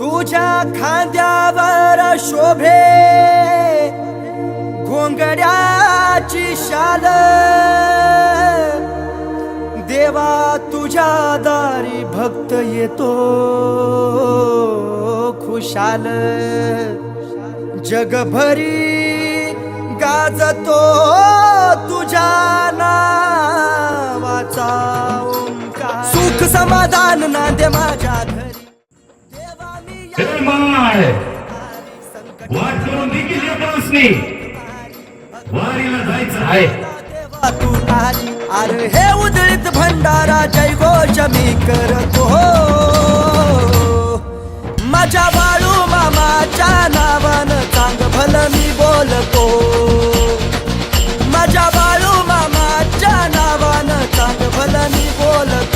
तुझ्या खांद्यावर शोभे घोंगड्याची शाल, देवा तुझ्या दारी भक्त येतो खुशाल, जगभरी गाजतो तुझ्या नावाचा ओंकार, सुख समाधान नांदे माझ्या घरी, देवा मी वाट करून देखील येतोसनी वारीला जायचं आहे. देवा तू आली, अरे हे उधळीत भंडारा जय घोष मी करतो, माझ्या बाळू मामाच्या नावानं चांग भलं मी बोलतो, माझ्या बाळू मामाच्या नावानं चांग भलं मी बोलतो.